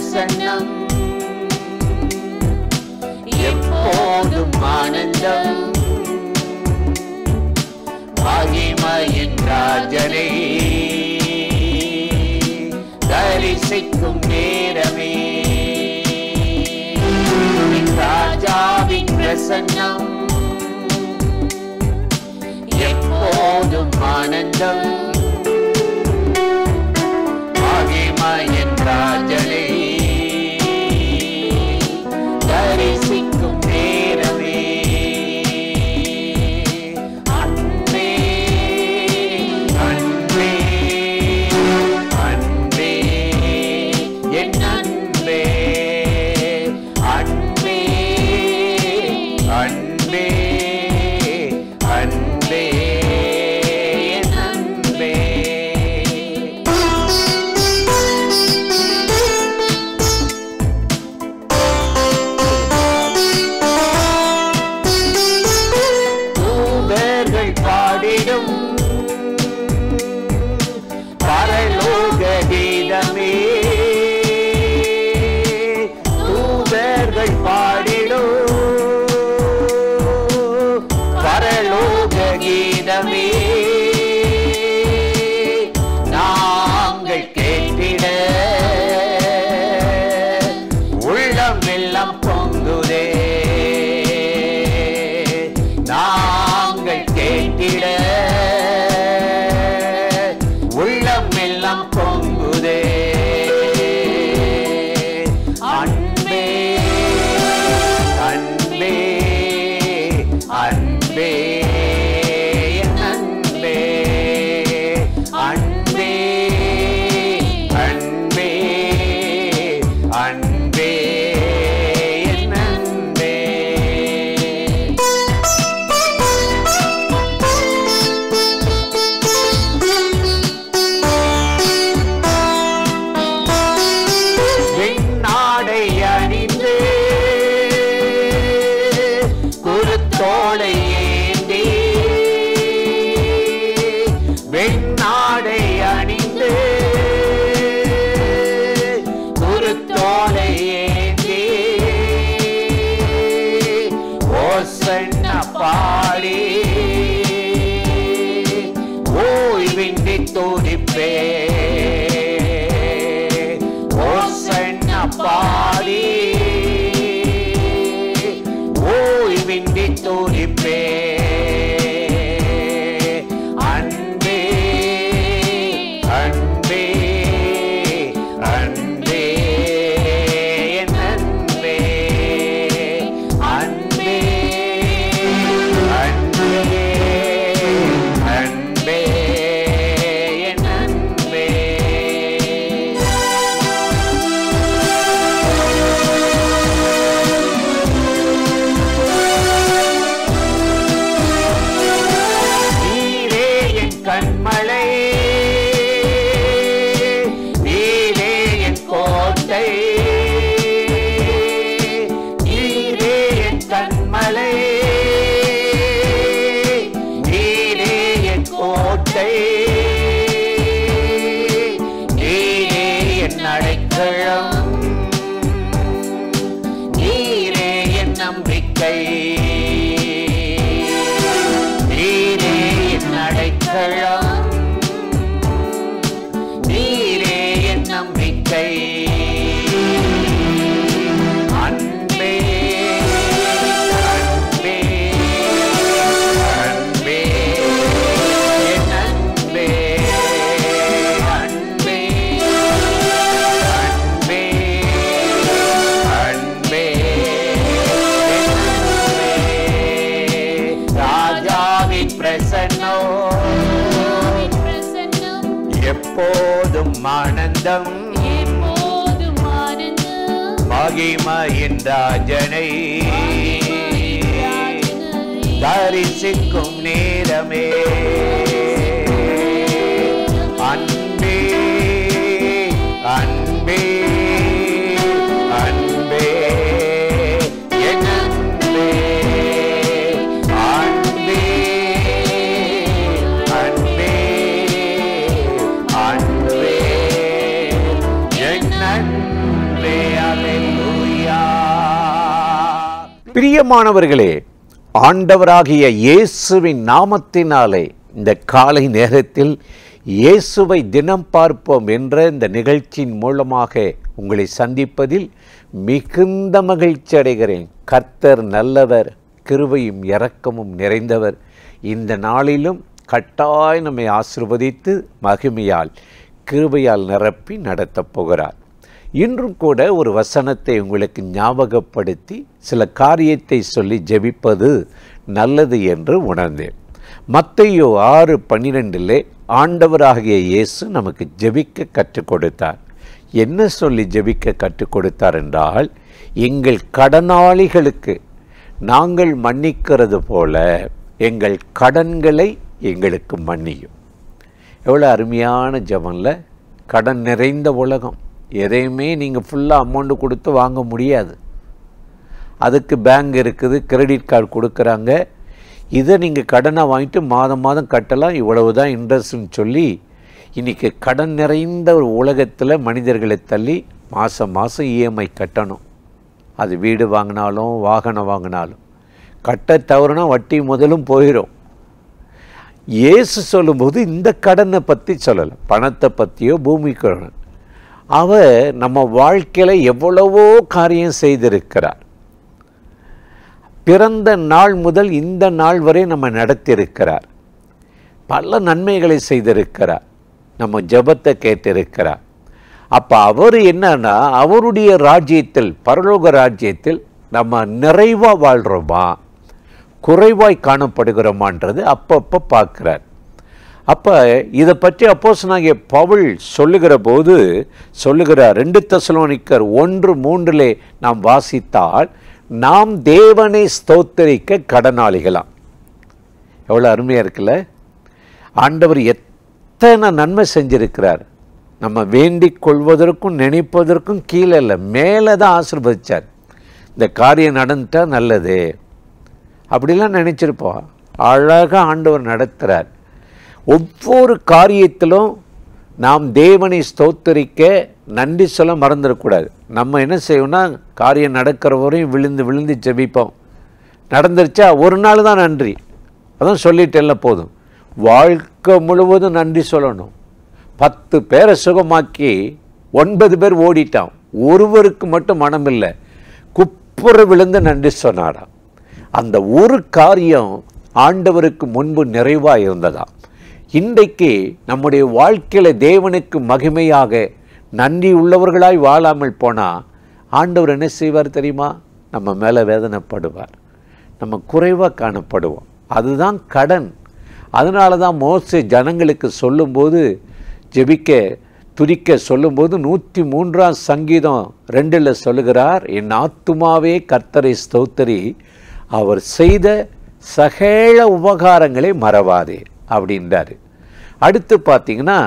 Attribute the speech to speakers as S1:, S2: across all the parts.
S1: பிரசன்னம் எப்போதும் ஆனந்தம். மகிமையின் ராஜனை தரிசிக்கும் நேரமே ராஜாவின் பிரசன்னம் எப்போதும் ஆனந்தம். மகிமையின் ராஜனை தரிசிக்கும் நேரமே அன்பே அன்பே அன்பே என் அன்பே அன்பே அன்பே அன்பே என் அன்பே. தூதர்கள் பாடிடும் பரலோக கீதமே தூதர்கள் பாடிடும் பரலோக கீதமே நாங்கள் கேட்டிட உள்ளம் எல்லாம் பொங்குதே. நாங்கள் கேட்டிட உள்ளம் எல்லாம் பொங்குதே. அன்பே அன்பே அன்பே என் அன்பே அன்பே அன்பே அன்பே என் அன்பே. வெண்ணாடை அணிந்து குருத்தோலை ஏந்தி வெண்ணாடை அணிந்து குருத்தோலை ஏந்தி ஓசன்னா பாடி ஓய்வின்றி துடிப்பே. ஓசன்னா பாடி ஓய்வின்றி துடிப்பே. அன்பே அன்பே அன்பே என் அன்பே அன்பே அன்பே அன்பே என் அன்பே. நீரே என் கண்மலை நீரே என் கோட்டை நீரே என் கண்மலை நீரே என் கோட்டை நீரே என் அடைக்கலம் நீரே என் நம்பிக்கை நீரே என் அடைக்கலம் நீரே என் நம்பிக்கை. அன்பே அன்பே அன்பே என் அன்பே அன்பே அன்பே அன்பே என் அன்பே. ராஜாவின் பிரசன்னம் எப்போதும் ஆனந்தம். மகிமையின் ராஜனை தரிசிக்கும் நேரமே அன்பே அன்பே அன்பே என் அன்பே அன்பே அன்பே அன்பே என் அன்பே. பிரியமானவர்களே, ஆண்டவராகிய இயேசுவின் நாமத்தினாலே இந்த காலை நேரத்தில் இயேசுவை தினம் பார்ப்போம் என்ற இந்த நிகழ்ச்சியின் மூலமாக உங்களை சந்திப்பதில் மிகுந்த மகிழ்ச்சி அடைகிறேன். கர்த்தர் நல்லவர், கிருபையும் இரக்கமும் நிறைந்தவர். இந்த நாளிலும் கட்டாய் நம்மை ஆசீர்வதித்து மகிமையால் கிருபையால் நிரப்பி நடத்தப் போகிறார். இன்றும் கூட ஒரு வசனத்தை உங்களுக்கு ஞாபகப்படுத்தி சில காரியத்தை சொல்லி ஜெபிப்பது நல்லது என்று உணர்ந்தேன். மத்தேயு 6:12 ஆண்டவராகிய இயேசு நமக்கு ஜெபிக்க கற்றுக் கொடுத்தார். என்ன சொல்லி ஜெபிக்க கற்றுக் கொடுத்தார் என்றால், எங்கள் கடனாளிகளுக்கு நாங்கள் மன்னிக்கிறது போல எங்கள் கடன்களை எங்களுக்கு மன்னியும். எவ்வளோ அருமையான ஜெபம்ல. கடன் நிறைந்த உலகம். எதையுமே நீங்கள் ஃபுல்லாக அமௌண்ட்டு கொடுத்து வாங்க முடியாது. அதுக்கு பேங்க் இருக்குது, கிரெடிட் கார்டு கொடுக்குறாங்க. இதை நீங்கள் கடனை வாங்கிட்டு மாதம் மாதம் கட்டலாம், இவ்வளவு தான் இன்ட்ரெஸ்ட்னு சொல்லி இன்றைக்கி கடன் நிறைந்த ஒரு உலகத்தில் மனிதர்களை தள்ளி மாதம் மாதம் இஎம்ஐ கட்டணும். அது வீடு வாங்கினாலும் வாகனம் வாங்கினாலும் கட்ட தவறுனா வட்டி முதலும் போயிடும். இயேசு சொல்லும்போது இந்த கடனை பற்றி சொல்லலை, பணத்தை பற்றியோ பூமிக்கு. அவர் நம்ம வாழ்க்கையில் எவ்வளவோ காரியம் செய்திருக்கிறார். பிறந்த நாள் முதல் இந்த நாள் வரை நம்ம நடத்தியிருக்கிறார். பல நன்மைகளை செய்திருக்கிறார். நம்ம ஜெபத்தை கேட்டிருக்கிறார். அப்போ அவர் என்னன்னா, அவருடைய ராஜ்யத்தில், பரலோக ராஜ்யத்தில் நம்ம நிறைவாக வாழ்கிறோமா, குறைவாய் காணப்படுகிறோமான்றது அப்பப்போ பார்க்குறார். அப்போ இதை பற்றி அப்போஸ்தலனாகிய பவுல் சொல்லுகிற போது சொல்லுகிறார். 2 தெசலோனிக்கர் 1:3 நாம் வாசித்தால், நாம் தேவனை ஸ்தோத்தரிக்க கடனாளிகளாம். எவ்வளோ அருமையாக இருக்குல்ல. ஆண்டவர் எத்தனை நன்மை செஞ்சிருக்கிறார். நம்ம வேண்டிக் கொள்வதற்கும் நினைப்பதற்கும் கீழே இல்லை, மேலே தான் ஆசீர்வதிச்சார். இந்த காரியம் நடந்துட்டால் நல்லது அப்படிலாம் நினச்சிருப்போம். அழகாக ஆண்டவர் நடத்துகிறார். ஒவ்வொரு காரியத்திலும் நாம் தேவனை ஸ்தோத்தரிக்க நன்றி சொல்ல மறந்துடக்கூடாது. நம்ம என்ன செய்வோம்னா, காரியம் நடக்கிற வரையும் விழுந்து விழுந்து ஜெபிப்போம். நடந்துருச்சா ஒரு நாள் தான் நன்றி, அதான் சொல்லிட்டேல்ல போதும். வாழ்க்கை முழுவதும் நன்றி சொல்லணும். 10 பேரை சுகமாக்கி 9 பேர் ஓடிட்டான், ஒருவருக்கு மட்டும் மனம் இல்லை, குப்புற விழுந்து நன்றி சொன்னாராம். அந்த ஒரு காரியம் ஆண்டவருக்கு முன்பு நிறைவாக இருந்ததா. இன்றைக்கு நம்முடைய வாழ்க்கையில் தேவனுக்கு மகிமையாக நன்றி உள்ளவர்களாய் வாழாமல் போனால் ஆண்டவர் என்ன செய்வார் தெரியுமா? நம்ம மேலே வேதனைப்படுவார், நம்ம குறைவாக காணப்படுவோம். அதுதான் கடன். அதனால தான் மோசே ஜனங்களுக்கு சொல்லும்போது, ஜெபிக்க துதிக்க சொல்லும்போது 103 சங்கீதம் 2 சொல்லுகிறார், என் ஆத்துமாவே கர்த்தரை ஸ்தோத்திரி, அவர் செய்த சகல உபகாரங்களை மறவாதே அப்படின்றாரு. அடுத்து பார்த்தீங்கன்னா,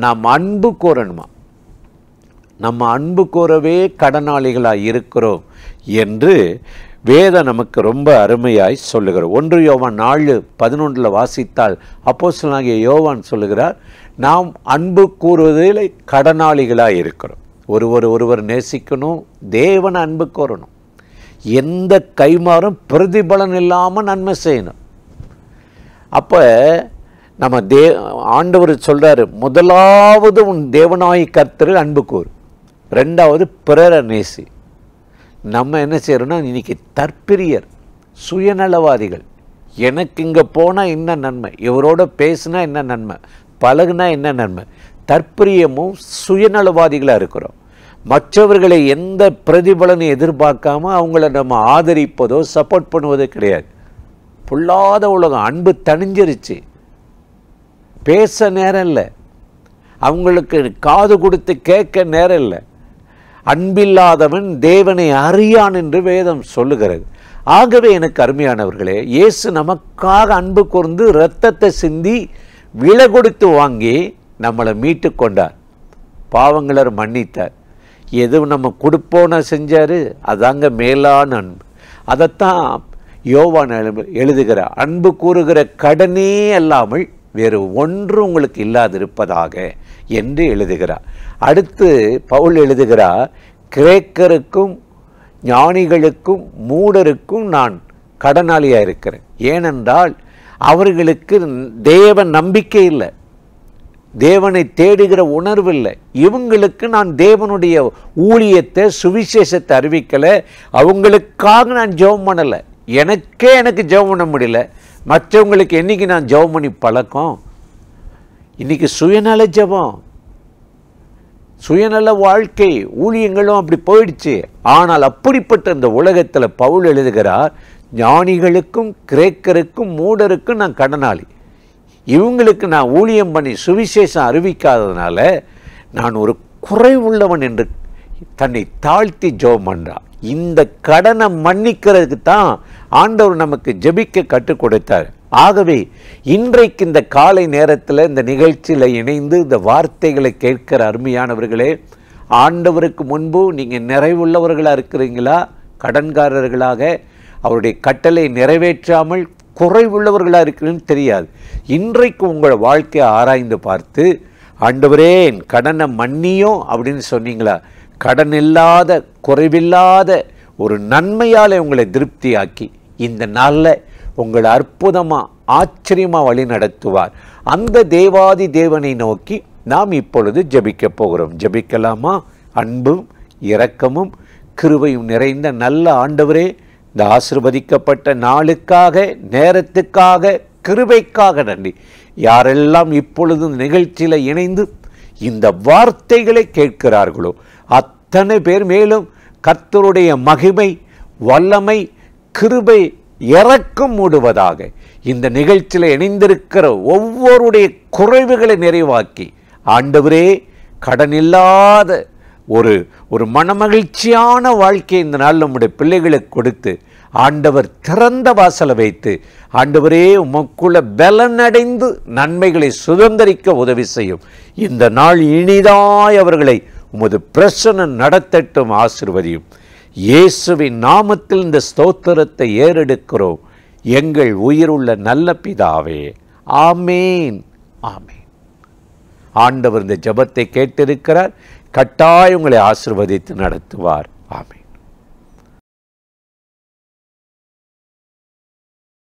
S1: நாம் அன்பு கோரணுமா, நம்ம அன்பு கோரவே கடனாளிகளாக இருக்கிறோம் என்று வேதம் நமக்கு ரொம்ப அருமையாய் சொல்லுகிறார். 1 யோவான் 4:11 வாசித்தால் அப்போஸ்தலனாகிய யோவான் சொல்லுகிறார், நாம் அன்பு கூறுவதில் கடனாளிகளாக இருக்கிறோம். ஒருவர் நேசிக்கணும், தேவனை அன்பு கோரணும், எந்த கைமாறும் பிரதிபலன் இல்லாமல் நன்மை செய்யணும். அப்போ நம்ம ஆண்டவர் சொல்கிறாரு, முதலாவது உன் தேவனாய் கர்த்தரில் அன்பு கூறு, 2வது பிறரை நேசி. நம்ம என்ன செய்கிறோன்னா, இன்றைக்கி தற்பிரியர், சுயநலவாதிகள். எனக்கு இங்கே போனால் என்ன நன்மை, இவரோட பேசுனா என்ன நன்மை, பழகுனா என்ன நன்மை, தற்பிரியமும் சுயநலவாதிகளாக இருக்கிறோம். மற்றவர்களை எந்த பிரதிபலனை எதிர்பார்க்காம அவங்கள நம்ம ஆதரிப்பதோ சப்போர்ட் பண்ணுவதோ கிடையாது. பொல்லாத உலகம். அன்பு தணிஞ்சிருச்சு, பேச நேரம் இல்லை, அவங்களுக்கு காது கொடுத்து கேட்க நேரம் இல்லை. அன்பில்லாதவன் தேவனை அறியான் என்று வேதம் சொல்லுகிறது. ஆகவே எனக்கு அருமையானவர்களே, இயேசு நமக்காக அன்பு கூர்ந்து இரத்தத்தை சிந்தி விலை கொடுத்து வாங்கி நம்மளை மீட்டு கொண்டார், பாவங்களை மன்னித்தார். எதுவும் நம்ம கொடுப்போன செஞ்சார், அதாங்க மேலான அன்பு. அதைத்தான் யோவான் எழுதுகிறார், அன்பு கூறுகிற கடனே அல்லாமல் வேறு ஒன்று உங்களுக்கு இல்லாதிருப்பதாக என்று எழுதுகிறார். அடுத்து பவுல் எழுதுகிறார், கிரேக்கருக்கும் ஞானிகளுக்கும் மூடருக்கும் நான் கடனாளியாக இருக்கிறேன். ஏனென்றால் அவர்களுக்கு தேவ நம்பிக்கை இல்லை, தேவனை தேடுகிற உணர்வு இல்லை. இவங்களுக்கு நான் தேவனுடைய ஊழியத்தை சுவிசேஷத்தை அறிவிக்கலை, அவங்களுக்காக நான் ஜெபம் பண்ணலை. எனக்கு ஜெபம் பண்ண முடியல, மற்றவங்களுக்கு என்றைக்கு நான் ஜெபம் பண்ணி பழக்கம்? இன்றைக்கி சுயநல ஜெபம், சுயநல வாழ்க்கை, ஊழியங்களும் அப்படி போயிடுச்சு. ஆனால் அப்படிப்பட்ட இந்த உலகத்தில் பவுல் எழுதுகிறார், ஞானிகளுக்கும் கிரேக்கருக்கும் மூடருக்கும் நான் கடனாளி. இவங்களுக்கு நான் ஊழியம் பண்ணி சுவிசேஷம் அறிவிக்காததுனால நான் ஒரு குறைவுள்ளவன் என்று தன்னை தாழ்த்தி ஜெபம் பண்ணுறான். இந்த கடனை மன்னிக்கிறதுக்கு தான் ஆண்டவர் நமக்கு ஜெபிக்க கற்றுக் கொடுத்தார். ஆகவே இன்றைக்கு இந்த காலை நேரத்தில் இந்த நிகழ்ச்சியில் இணைந்து இந்த வார்த்தைகளை கேட்கிற அருமையானவர்களே, ஆண்டவருக்கு முன்பு நீங்கள் நிறைவுள்ளவர்களாக இருக்கிறீங்களா, கடன்காரர்களாக அவருடைய கட்டளை நிறைவேற்றாமல் குறைவுள்ளவர்களாக இருக்கிறீங்கன்னு தெரியாது. இன்றைக்கு உங்கள் வாழ்க்கையை ஆராய்ந்து பார்த்து, ஆண்டவரே என் கடனை மன்னியும் அப்படின்னு சொன்னீங்களா? கடன் இல்லாத குறைவில்லாத ஒரு நன்மையால் உங்களை திருப்தியாக்கி இந்த நாளில் உங்களை அற்புதமாக ஆச்சரியமாக வழி நடத்துவார். அந்த தேவாதி தேவனை நோக்கி நாம் இப்பொழுது ஜெபிக்க போகிறோம். ஜெபிக்கலாமா? அன்பும் இரக்கமும் கிருபையும் நிறைந்த நல்ல ஆண்டவரே, இந்த ஆசீர்வதிக்கப்பட்ட நாளுக்காக, நேரத்துக்காக, கிருபைக்காக நன்றி. யாரெல்லாம் இப்பொழுது நிகழ்ச்சியில் இணைந்து இந்த வார்த்தைகளை கேட்கிறார்களோ அத்தனை பேர் மேலும் கர்த்தருடைய மகிமை, வல்லமை, கிருபை, இரக்கம் மூடுவதாக. இந்த நிகழ்ச்சியில் இணைந்திருக்கிற ஒவ்வொருடைய குறைவுகளை நிறைவாக்கி ஆண்டவரே கடன் இல்லாத ஒரு மனமகிழ்ச்சியான வாழ்க்கை இந்த நாள் நம்முடைய பிள்ளைகளுக்கு கொடுத்து ஆண்டவர் திறந்த வாசலை வைத்து ஆண்டவரே உமக்குள்ள பலனடைந்து நன்மைகளை சுதந்திரிக்க உதவி செய்யும். இந்த நாள் இனிதாய் அவர்களை உமது பிரசன்னம் நடத்தட்டும், ஆசீர்வதியும். இயேசுவின் நாமத்தில் இந்த ஸ்தோத்திரத்தை ஏறெடுக்கிறோம் எங்கள் உயிருள்ள நல்ல பிதாவே. ஆமேன், ஆமேன். ஆண்டவர் இந்த ஜெபத்தை கேட்டிருக்கிறார். கட்டாயம் உங்களை ஆசீர்வதித்து நடத்துவார். ஆமென்.